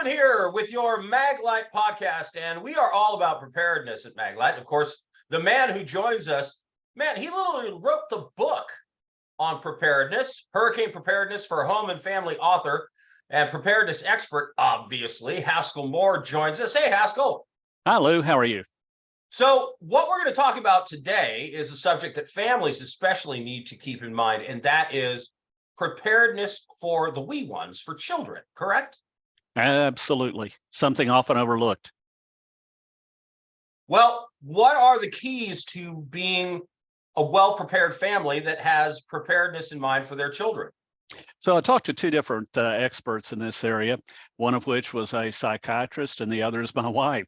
Kevin here with your Maglight podcast, and we are all about preparedness at Maglight. Of course, the man who joins us, man, he literally wrote the book on preparedness, hurricane preparedness for home and family author and preparedness expert, obviously. Haskell Moore joins us. Hey, Haskell. Hi, Lou. How are you? So what we're going to talk about today is a subject that families especially need to keep in mind, and that is preparedness for the wee ones, for children, correct? Absolutely. Something often overlooked. Well, what are the keys to being a well-prepared family that has preparedness in mind for their children? So I talked to two different experts in this area, one of which was a psychiatrist and the other is my wife.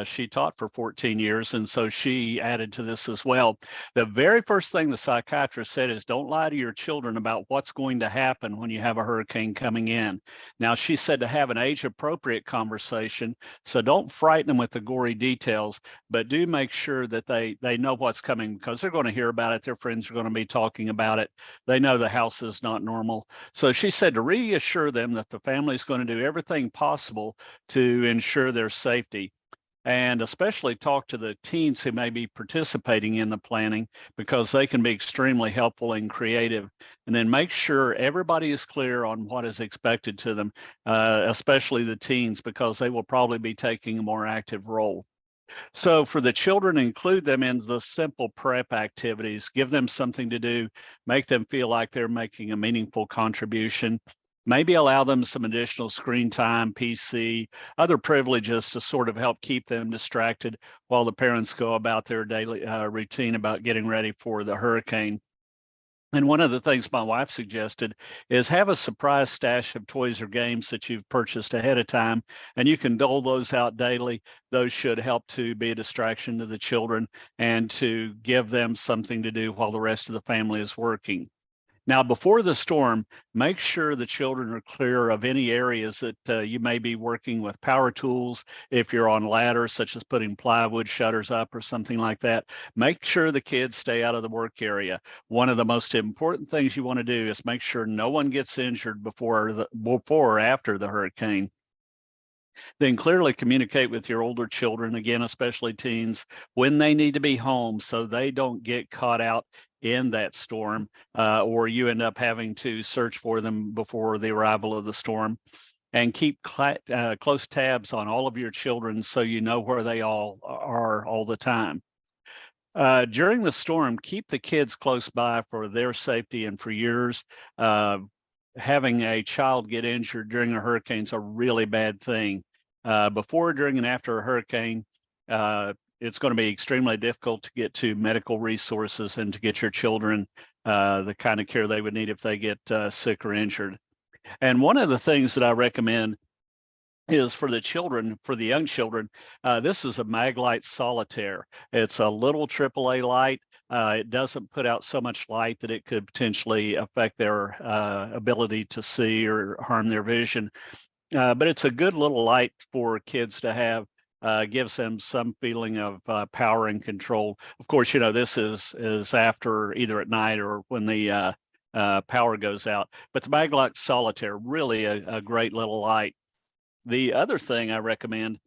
She taught for 14 years, and so she added to this as well. The very first thing the psychiatrist said is don't lie to your children about what's going to happen when you have a hurricane coming in. Now, she said to have an age-appropriate conversation, so don't frighten them with the gory details, but do make sure that they know what's coming because they're going to hear about it. Their friends are going to be talking about it. They know the house is not normal. So she said to reassure them that the family is going to do everything possible to ensure their safety, and especially talk to the teens who may be participating in the planning because they can be extremely helpful and creative. And then make sure everybody is clear on what is expected to them, especially the teens, because they will probably be taking a more active role. So for the children, include them in the simple prep activities, give them something to do, make them feel like they're making a meaningful contribution, maybe allow them some additional screen time, PC, other privileges to sort of help keep them distracted while the parents go about their daily routine about getting ready for the hurricane. And one of the things my wife suggested is have a surprise stash of toys or games that you've purchased ahead of time, and you can dole those out daily. Those should help to be a distraction to the children and to give them something to do while the rest of the family is working. Now, before the storm, make sure the children are clear of any areas that you may be working with power tools. If you're on ladders, such as putting plywood shutters up or something like that, make sure the kids stay out of the work area. One of the most important things you want to do is make sure no one gets injured before or after the hurricane. Then clearly communicate with your older children, again, especially teens, when they need to be home so they don't get caught out in that storm or you end up having to search for them before the arrival of the storm. And keep close tabs on all of your children so you know where they all are all the time. During the storm, keep the kids close by for their safety and for yours. Having a child get injured during a hurricane is a really bad thing. Before, during, and after a hurricane, it's going to be extremely difficult to get to medical resources and to get your children the kind of care they would need if they get sick or injured. And one of the things that I recommend is for the children, for the young children, this is a Maglite Solitaire. It's a little AAA light. It doesn't put out so much light that it could potentially affect their ability to see or harm their vision. But it's a good little light for kids to have. Gives them some feeling of power and control. Of course, you know, this is after either at night or when the power goes out. But the Maglite Solitaire, really a great little light. The other thing I recommend,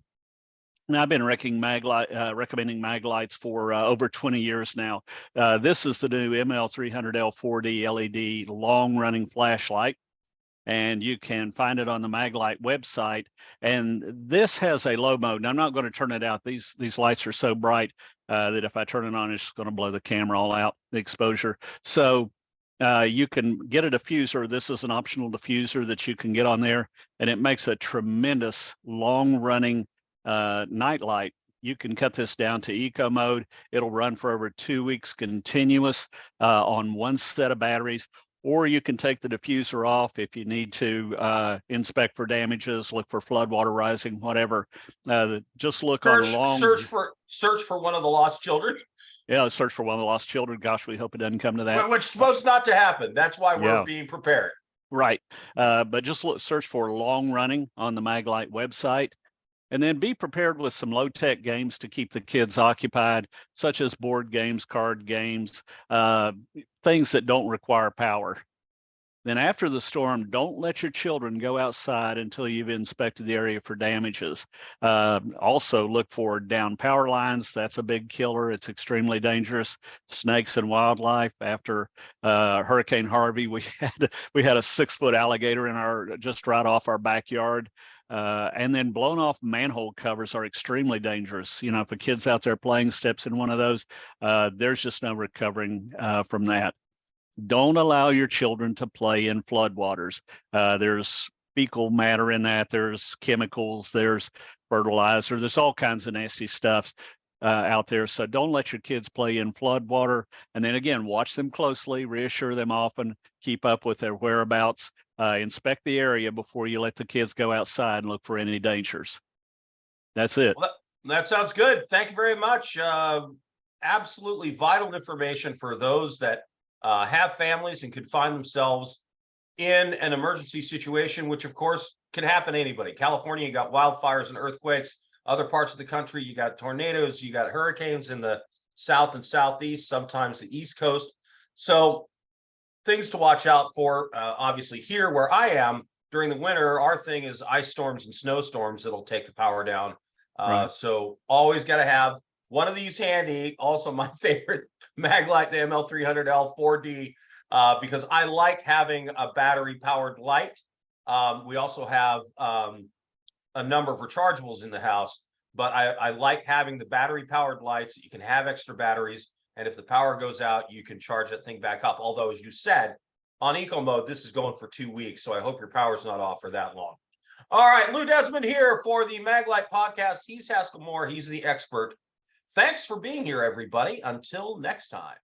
and I've been recommending Maglites for over 20 years now. This is the new ML300L4D LED long-running flashlight, and you can find it on the Maglight website. And this has a low mode. Now, I'm not going to turn it out. These lights are so bright that if I turn it on, it's just going to blow the camera all out, the exposure. So you can get a diffuser. This is an optional diffuser that you can get on there, and it makes a tremendous long-running night light. You can cut this down to eco mode. It'll run for over 2 weeks continuous on one set of batteries, or you can take the diffuser off if you need to inspect for damages, look for floodwater rising, whatever. Just look on long. Search for one of the lost children. Yeah, search for one of the lost children. Gosh, we hope it doesn't come to that. Which is supposed not to happen. That's why we're being prepared. Right. But just search for long running on the Maglight website. And then be prepared with some low-tech games to keep the kids occupied, such as board games, card games, things that don't require power. Then after the storm, don't let your children go outside until you've inspected the area for damages. Also look for down power lines. That's a big killer. It's extremely dangerous. Snakes and wildlife. After Hurricane Harvey, we had a 6-foot alligator in our just right off our backyard. And then blown off manhole covers are extremely dangerous. You know, if a kid's out there playing, steps in one of those, there's just no recovering from that. Don't allow your children to play in floodwaters. There's fecal matter in that. There's chemicals. There's fertilizer. There's all kinds of nasty stuff out there. So don't let your kids play in floodwater. And then again, watch them closely, reassure them often, keep up with their whereabouts, inspect the area before you let the kids go outside and look for any dangers. That's it. Well, that sounds good. Thank you very much. Absolutely vital information for those that have families and could find themselves in an emergency situation, which of course can happen to anybody. California, you got wildfires and earthquakes. Other parts of the country, you got tornadoes, you got hurricanes in the south and southeast, sometimes the East Coast. So things to watch out for. Obviously here where I am during the winter, our thing is ice storms and snowstorms that'll take the power down. Right. So always got to have one of these handy. Also my favorite Maglite, the ML300L 4D, because I like having a battery powered light. We also have a number of rechargeables in the house, but I like having the battery powered lights. You can have extra batteries, and if the power goes out, you can charge that thing back up. Although, as you said, on eco mode, this is going for 2 weeks, so I hope your power's not off for that long. All right, Lou Desmond here for the Maglite podcast. He's Haskell Moore. He's the expert. Thanks for being here, everybody. Until next time.